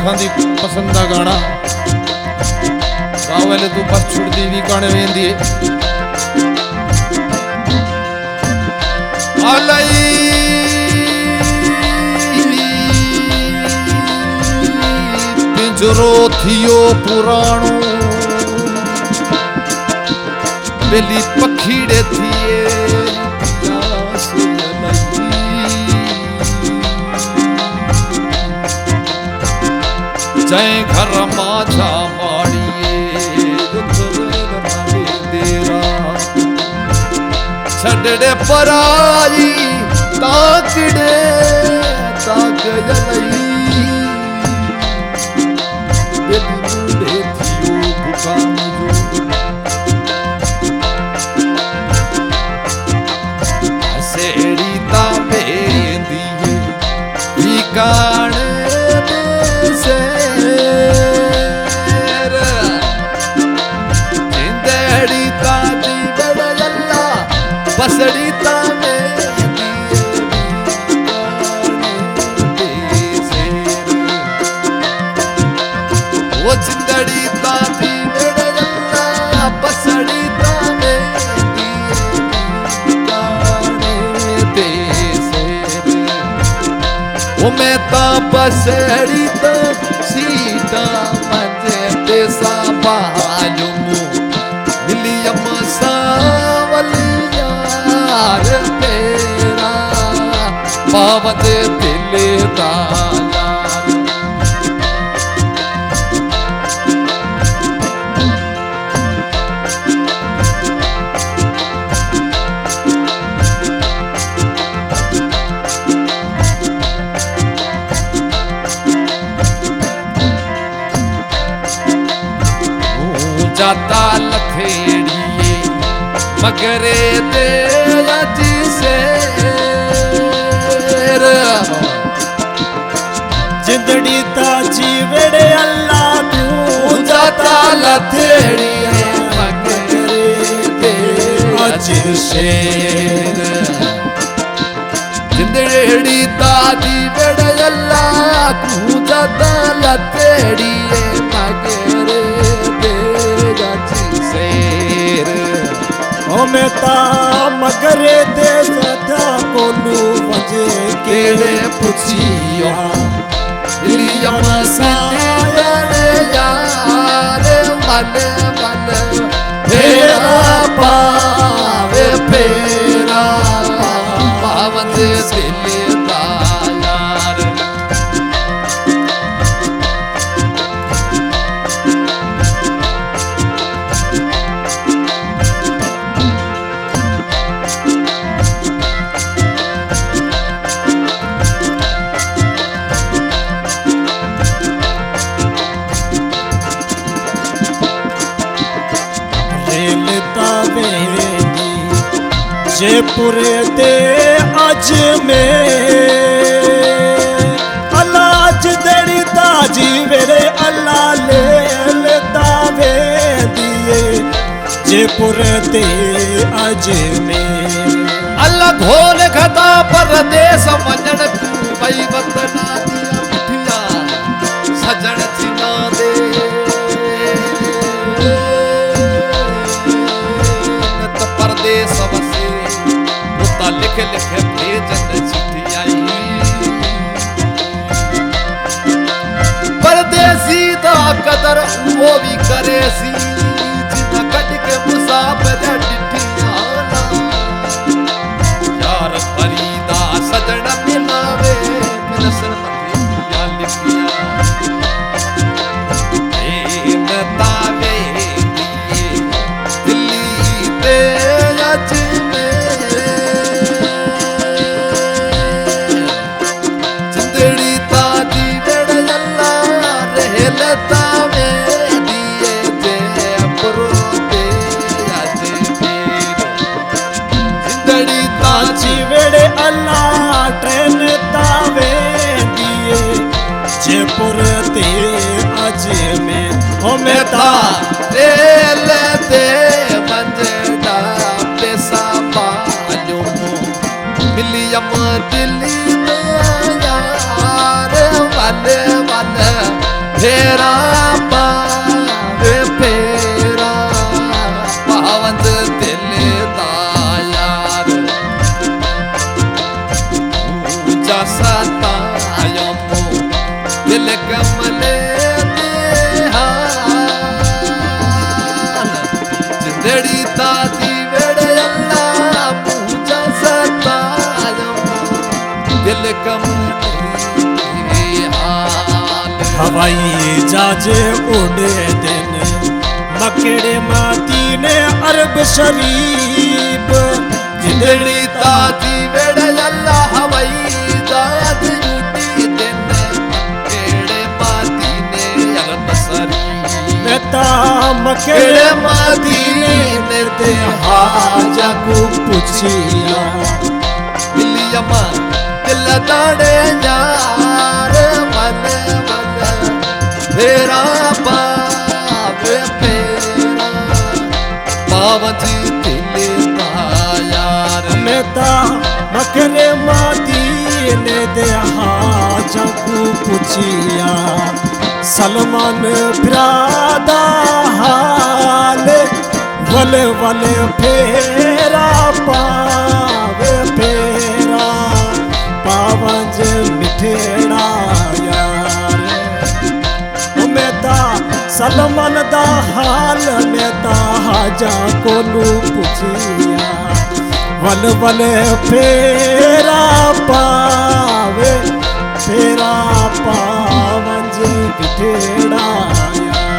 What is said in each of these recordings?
लखा दी पसंद का गाना रावल तू बस छुड़ती भी गाने वेंदी अलई पिंजरो थियो पुराणो बेली पखीड़े थिए जय घर माझा माड़िए देरा छड़े पराई ताकड़े ताक जलई बेली थियो बुकान सेड़ी ता बेंदी कान से जिंदड़ी ताजी बदला बसड़ी ता वो जिंदड़ी ताजी बदला बसड़ी ता मैं ता बसड़ी तो सीता मंजे ते साबालुमु मिलियम सावलियार तेरा पावत दिल दाला जाता लथेड़िए मगरे दे जी से जिंदड़ी ताजी वेड़े अल्लाह तू जाता लथेड़िए मगरे दे जी से जिंदड़ी ताजी वेड़े अल्लाह तू जाता लथेड़िए मगरे मैं ता मगरे दे सदा कोलू वजे केड़े पुछियो लियम सारे यार मन मन फेरा पावे फेरा पावत दिल दा यार जयपुर ते अजमेर अल्लाह जिंदड़ी ताजी वेरे अल्लाह ले लेता वे दिए जयपुर ते अजमेर अल्लाह घोल खता परदेस मजन भई वतना दिया मिठिया सजन चिना दे त परदेस वसे उता लिख लिख भेजन चिट्ठी आई परदेसी दा कदर वो भी करे सी जिना कट के मुसाफिर डिठिया यार फरीदा सजन मिलावे नसर मथिया लिखिया तावे दिल्ली ते जिंदड़ी ताजी बेड़ला रहलता में दिए जयपुर ते जिंदड़ी ताजी वेड़े अल्लाह ट्रेन तावे दिए जयपुर ते अजमेर हो मैं ता रेल ते मंजड़ा पैसा पालो मिलियम दिल्ली में यार वाले वाले फेरा पावे फेरा पावंज दिल दा यार ऊंचा सतायो मो दिल कमले दे हाल जिंदड़ी तादी वेड़े अल्लाह ऊंचा सतायो दिल कमले दे हाल हवाई जहाज उड़े दिन मकड़े मदीने अरब शरीफ जिंदड़ी तादी वेड़े अल्लाह हवाई जहाज उड़ी दिन मकड़े मदीने अरब शरीफ नेता केड़े मकड़े मदीने ते हाजा को पुछिया मिलियमा दिल दाड़े यार मन मन फेरा पावे फेरा पावजी दिल दा यार नेता मकड़े मदीने दे हाजा को पुछिया सलमान भ्रादा हाल वल वल फेरा पावे फेरा पावंज मिठेड़ा यार मेता सलमान दा हाल मेता हाजा कोलू पुछिया वल वल फेरा पावे फेरा पावंज मिठेड़ा यार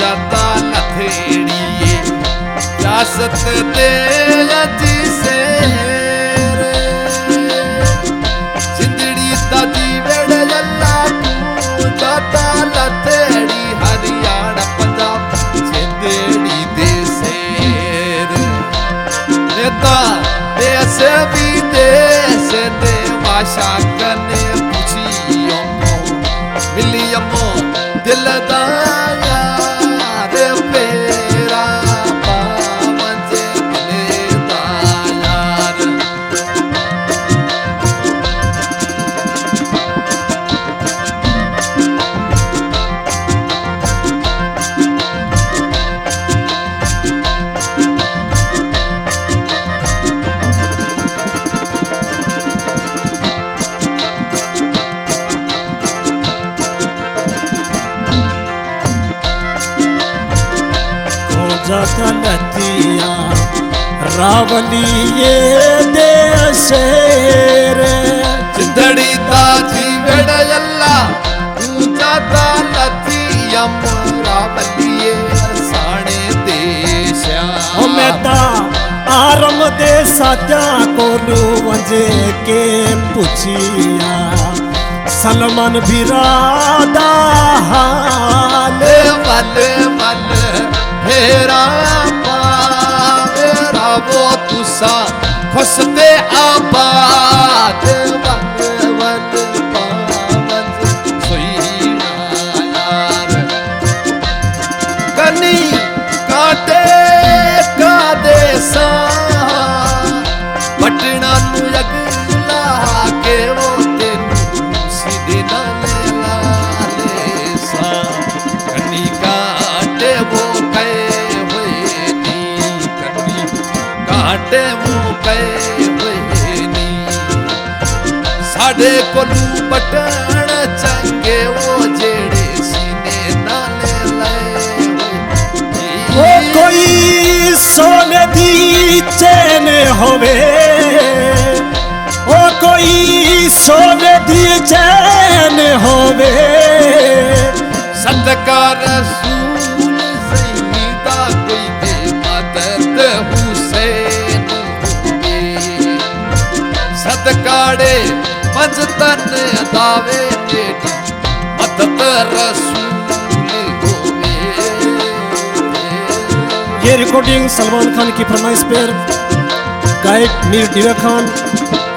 जाता लथेड़िए सियासत दे अजी शेर जिंदड़ी तादी वेड़े अल्लाह तू जाता लथेड़ी हरियाणा पंजाब जिंदड़ी दे शेर नेता देश विदेश दे भाषा कने पुछियो मिलियमो दिल दा यार फेरा पावंज दिल दा यार जतलतिया रावली ये दे शेर जिंदड़ी ताजी वेड़ा अल्लाह ऊंचा तालती अमरावलिए साणे देशा मेता आरम दे साजा कोलू वंजे के पुछिया सलमान बिरादा हाल वल वल फेरा पावेरा वो तुसा खुशते आबाद वल वल पावंज सोईना यार कनी काटे का देसा पटना नु अगला के वो तेनू सीधे नाले लाले सा कनी काटे वो काटे मुँह कहे हुए नी साढ़े कोलू बटन चंगे वो जेड़े सीने नाले लाए वो कोई सोने दी चैन होवे ओ कोई सोने दी चैन होवे सदका रसूल सईदा कोई दे मदद हुसैन सदकाड़े मंजतन दावे तेरी मदद रसूल होवे ये रिकॉर्डिंग सलमान खान की फरमाइश पर गायक मीर दिव्या खान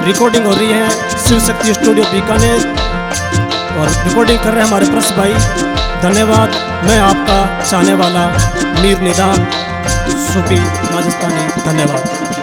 रिकॉर्डिंग हो रही है शिव शक्ति स्टूडियो बीकानेर और रिकॉर्डिंग कर रहे हैं हमारे प्रस भाई। धन्यवाद। मैं आपका चाहने वाला मीर निदा सूफी राजस्थानी। धन्यवाद।